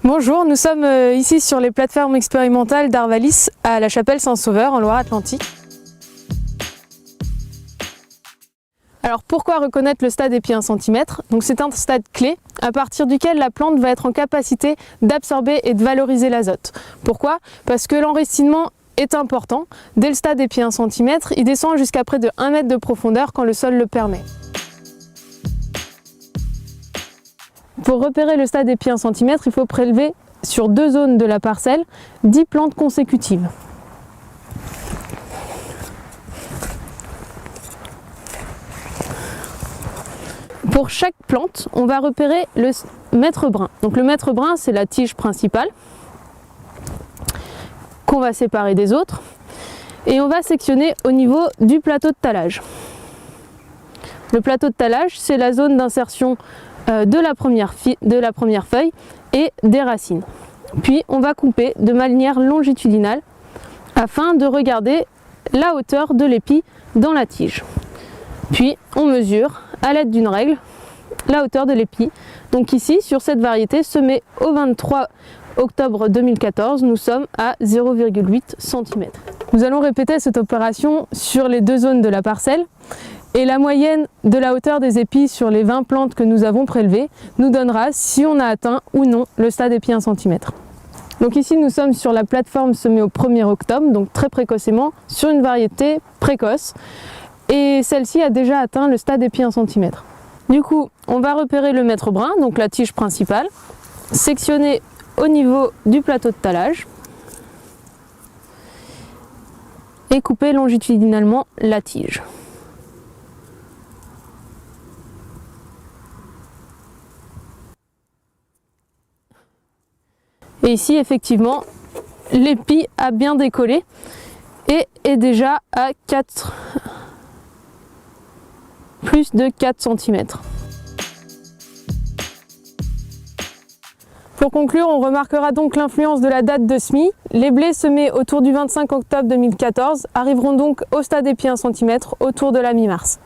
Bonjour, nous sommes ici sur les plateformes expérimentales d'Arvalis à la Chapelle Saint-Sauveur en Loire-Atlantique. Alors pourquoi reconnaître le stade épi 1 cm? Donc c'est un stade clé à partir duquel la plante va être en capacité d'absorber et de valoriser l'azote. Pourquoi? Parce que l'enracinement est important. Dès le stade épi 1 cm, il descend jusqu'à près de 1 mètre de profondeur quand le sol le permet. Pour repérer le stade épi 1 cm, il faut prélever sur 2 zones de la parcelle 10 plantes consécutives. Pour chaque plante, on va repérer le mètre brun. Donc le mètre brun, c'est la tige principale qu'on va séparer des autres et on va sectionner au niveau du plateau de talage. Le plateau de talage, c'est la zone d'insertion de la première feuille et des racines. Puis on va couper de manière longitudinale afin de regarder la hauteur de l'épi dans la tige. Puis on mesure à l'aide d'une règle la hauteur de l'épi. Donc ici sur cette variété semée au 23 octobre 2014, nous sommes à 0,8 cm. Nous allons répéter cette opération sur les 2 zones de la parcelle. Et la moyenne de la hauteur des épis sur les 20 plantes que nous avons prélevées nous donnera si on a atteint ou non le stade épi 1 cm. Donc ici nous sommes sur la plateforme semée au 1er octobre, donc très précocement, sur une variété précoce. Et celle-ci a déjà atteint le stade épi 1 cm. Du coup, on va repérer le mètre brun, donc la tige principale, sectionner au niveau du plateau de talage et couper longitudinalement la tige. Et ici, effectivement, l'épi a bien décollé et est déjà à plus de 4 cm. Pour conclure, on remarquera donc l'influence de la date de semis. Les blés semés autour du 25 octobre 2014 arriveront donc au stade épi 1 cm autour de la mi-mars.